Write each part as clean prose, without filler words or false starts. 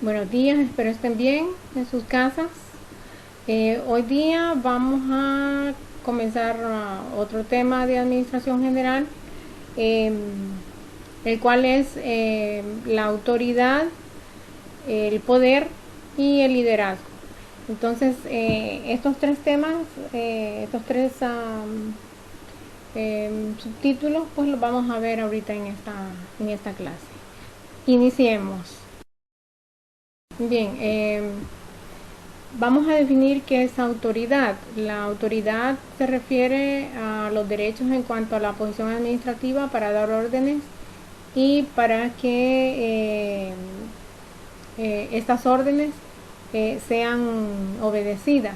Buenos días, espero estén bien en sus casas. Hoy día vamos a comenzar otro tema de administración general, eh, el cual es la autoridad, el poder y el liderazgo. Entonces, estos tres temas, estos tres subtítulos, pues los vamos a ver ahorita en esta clase. Iniciemos. Bien, vamos a definir qué es autoridad. La autoridad se refiere a los derechos en cuanto a la posición administrativa para dar órdenes y para que estas órdenes sean obedecidas.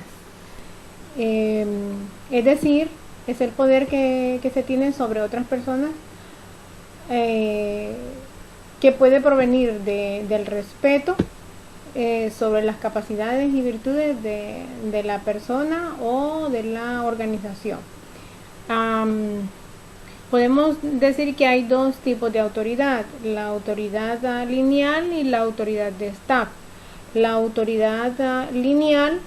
Es decir, es el poder que se tiene sobre otras personas, que puede provenir del respeto sobre las capacidades y virtudes de la persona o de la organización. Podemos decir que hay dos tipos de autoridad: la autoridad lineal y la autoridad de staff. La autoridad lineal,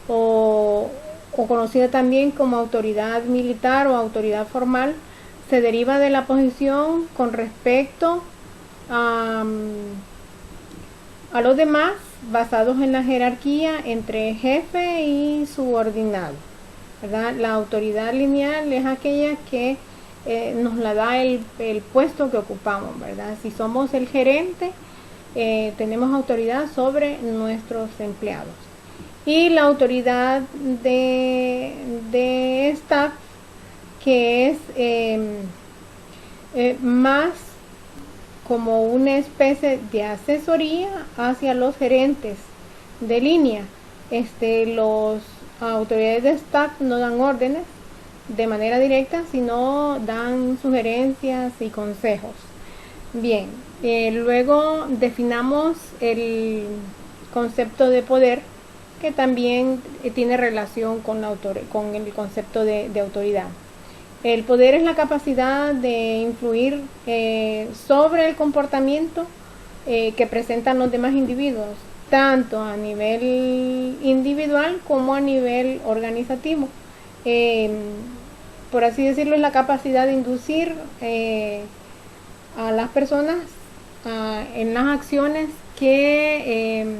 o conocida también como autoridad militar o autoridad formal, se deriva de la posición con respecto a los demás, basados en la jerarquía entre jefe y subordinado, ¿verdad? La autoridad lineal es aquella que nos la da el puesto que ocupamos, ¿verdad? Si somos el gerente, tenemos autoridad sobre nuestros empleados. Y la autoridad de staff, que es más como una especie de asesoría hacia los gerentes de línea. Los autoridades de staff no dan órdenes de manera directa, sino dan sugerencias y consejos. Bien, luego definamos el concepto de poder, que también tiene relación con el concepto de autoridad. El poder es la capacidad de influir sobre el comportamiento que presentan los demás individuos, tanto a nivel individual como a nivel organizativo. Por así decirlo, es la capacidad de inducir a las personas en las acciones que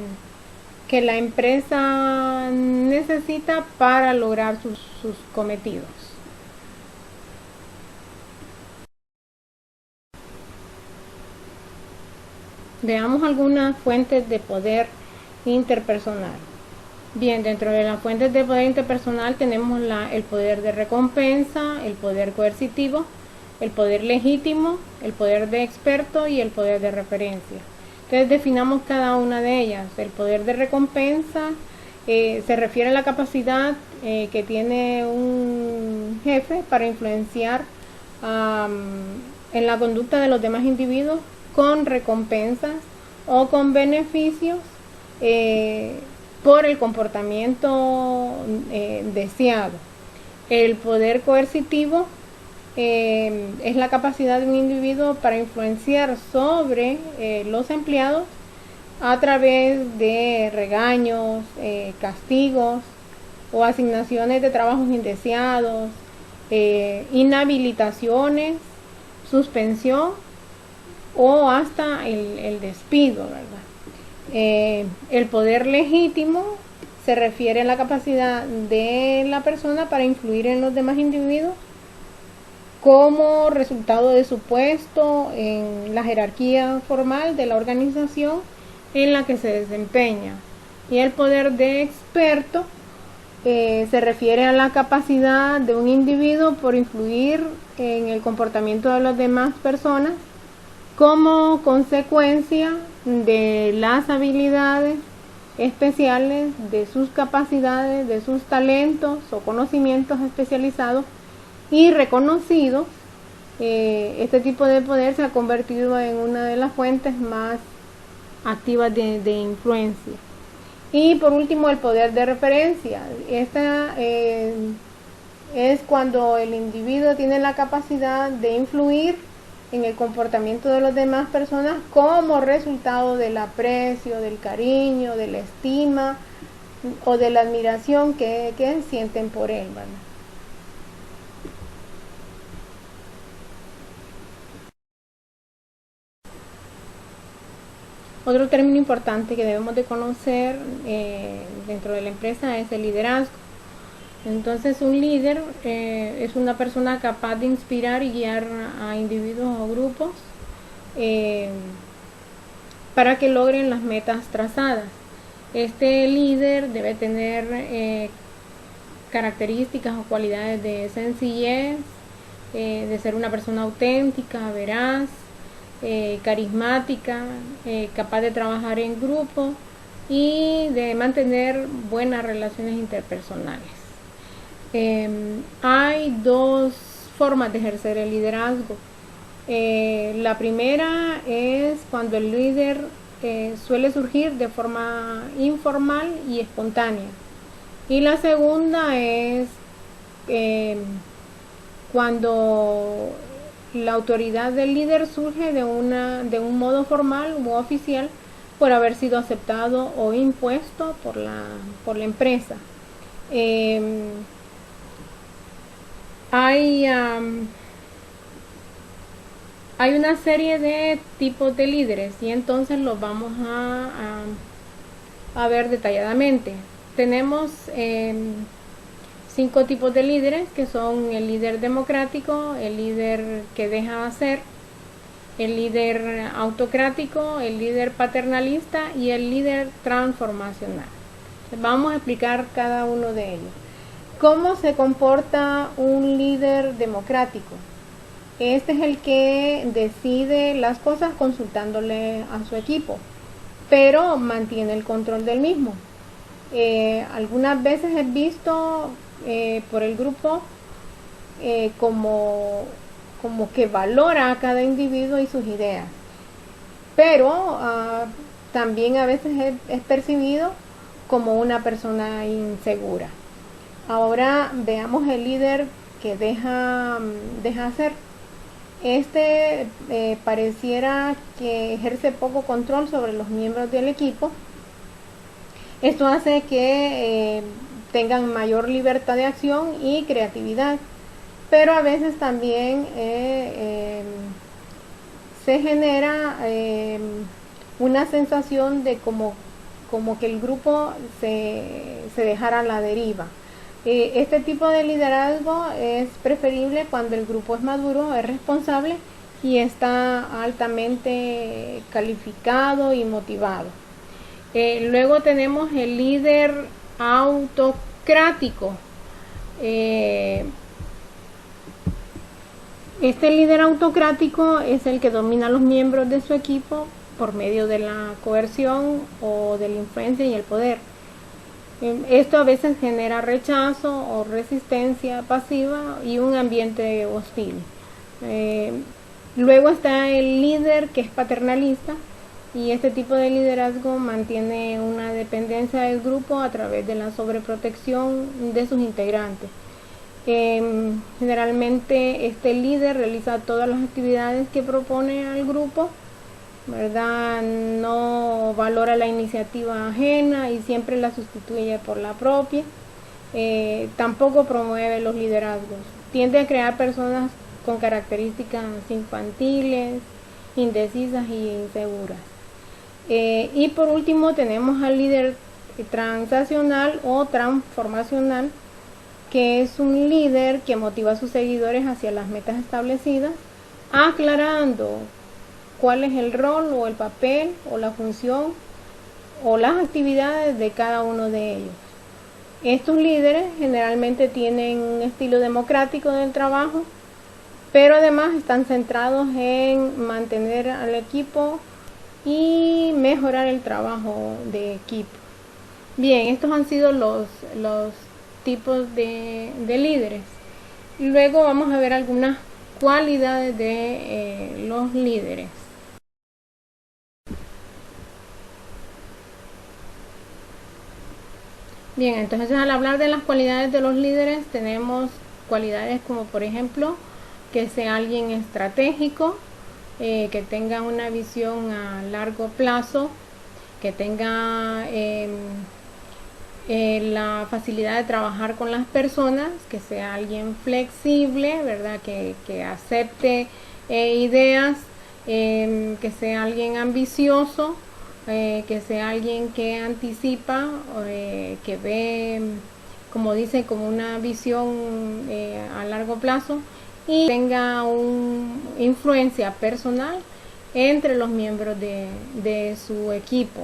la empresa necesita para lograr sus cometidos. Veamos algunas fuentes de poder interpersonal. Bien, dentro de las fuentes de poder interpersonal tenemos el poder de recompensa, el poder coercitivo, el poder legítimo, el poder de experto y el poder de referencia. Entonces definamos cada una de ellas. El poder de recompensa se refiere a la capacidad que tiene un jefe para influenciar en la conducta de los demás individuos con recompensas o con beneficios por el comportamiento deseado. El poder coercitivo es la capacidad de un individuo para influenciar sobre los empleados a través de regaños, castigos o asignaciones de trabajos indeseados, inhabilitaciones, suspensión o hasta el despido, ¿verdad? El poder legítimo se refiere a la capacidad de la persona para influir en los demás individuos como resultado de su puesto en la jerarquía formal de la organización en la que se desempeña. Y el poder de experto se refiere a la capacidad de un individuo por influir en el comportamiento de las demás personas como consecuencia de las habilidades especiales, de sus capacidades, de sus talentos o conocimientos especializados y reconocidos. Este tipo de poder se ha convertido en una de las fuentes más activas de influencia. Y por último, el poder de referencia. Esta es cuando el individuo tiene la capacidad de influir en el comportamiento de las demás personas como resultado del aprecio, del cariño, de la estima o de la admiración que sienten por él, ¿verdad? Otro término importante que debemos de conocer dentro de la empresa es el liderazgo. Entonces un líder es una persona capaz de inspirar y guiar a individuos o grupos para que logren las metas trazadas. Este líder debe tener características o cualidades de sencillez, de ser una persona auténtica, veraz, carismática, capaz de trabajar en grupo y de mantener buenas relaciones interpersonales. Hay dos formas de ejercer el liderazgo. La primera es cuando el líder suele surgir de forma informal y espontánea. Y la segunda es cuando la autoridad del líder surge de un modo formal u oficial por haber sido aceptado o impuesto por la empresa. Hay una serie de tipos de líderes y entonces los vamos a ver detalladamente. Tenemos 5 tipos de líderes, que son el líder democrático, el líder que deja hacer, el líder autocrático, el líder paternalista y el líder transformacional. Vamos a explicar cada uno de ellos. ¿Cómo se comporta un líder democrático? Este es el que decide las cosas consultándole a su equipo, pero mantiene el control del mismo. Algunas veces es visto por el grupo como que valora a cada individuo y sus ideas, pero también a veces es percibido como una persona insegura. Ahora veamos el líder que deja hacer. Pareciera que ejerce poco control sobre los miembros del equipo. Esto hace que tengan mayor libertad de acción y creatividad, pero a veces también se genera una sensación de como que el grupo se dejara a la deriva. Este tipo de liderazgo es preferible cuando el grupo es maduro, es responsable y está altamente calificado y motivado. Luego tenemos el líder autocrático. Este líder autocrático es el que domina a los miembros de su equipo por medio de la coerción o de la influencia y el poder. Esto a veces genera rechazo o resistencia pasiva y un ambiente hostil. Luego está el líder que es paternalista, y este tipo de liderazgo mantiene una dependencia del grupo a través de la sobreprotección de sus integrantes. Generalmente este líder realiza todas las actividades que propone al grupo, ¿verdad? No valora la iniciativa ajena y siempre la sustituye por la propia. Tampoco promueve los liderazgos. Tiende a crear personas con características infantiles, indecisas y inseguras. Y por último tenemos al líder transaccional o transformacional, que es un líder que motiva a sus seguidores hacia las metas establecidas, aclarando cuál es el rol o el papel o la función o las actividades de cada uno de ellos. Estos líderes generalmente tienen un estilo democrático del trabajo, pero además están centrados en mantener al equipo y mejorar el trabajo de equipo. Bien, estos han sido los tipos de líderes. Luego vamos a ver algunas cualidades de los líderes. Bien, entonces al hablar de las cualidades de los líderes tenemos cualidades como por ejemplo que sea alguien estratégico, que tenga una visión a largo plazo, que tenga la facilidad de trabajar con las personas, que sea alguien flexible, ¿verdad? Que acepte ideas, que sea alguien ambicioso, que sea alguien que anticipa, que ve, como dice, como una visión a largo plazo, y tenga una influencia personal entre los miembros de su equipo.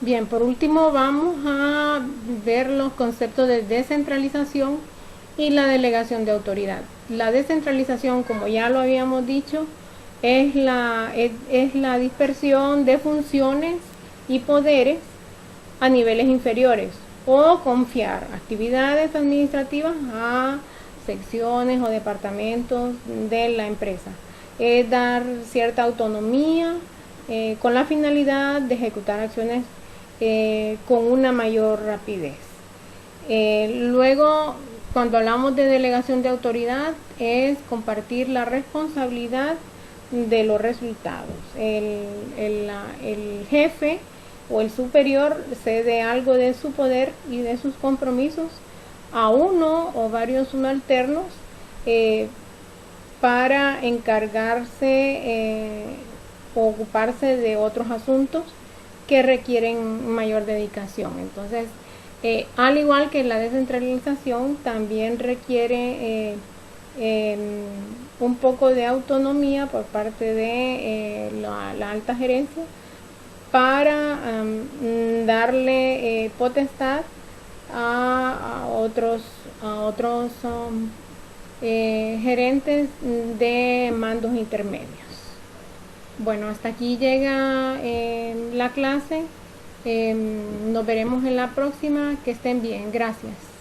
Bien, por último vamos a ver los conceptos de descentralización y la delegación de autoridad. La descentralización, como ya lo habíamos dicho, es la dispersión de funciones y poderes a niveles inferiores, o confiar actividades administrativas a secciones o departamentos de la empresa. Es dar cierta autonomía con la finalidad de ejecutar acciones con una mayor rapidez. Luego, cuando hablamos de delegación de autoridad, es compartir la responsabilidad de los resultados. El jefe o el superior cede algo de su poder y de sus compromisos a uno o varios subalternos para encargarse o ocuparse de otros asuntos que requieren mayor dedicación. Entonces, al igual que la descentralización, también requiere un poco de autonomía por parte de la alta gerencia para darle potestad a otros gerentes de mandos intermedios. Bueno, hasta aquí llega la clase. Nos veremos en la próxima. Que estén bien. Gracias.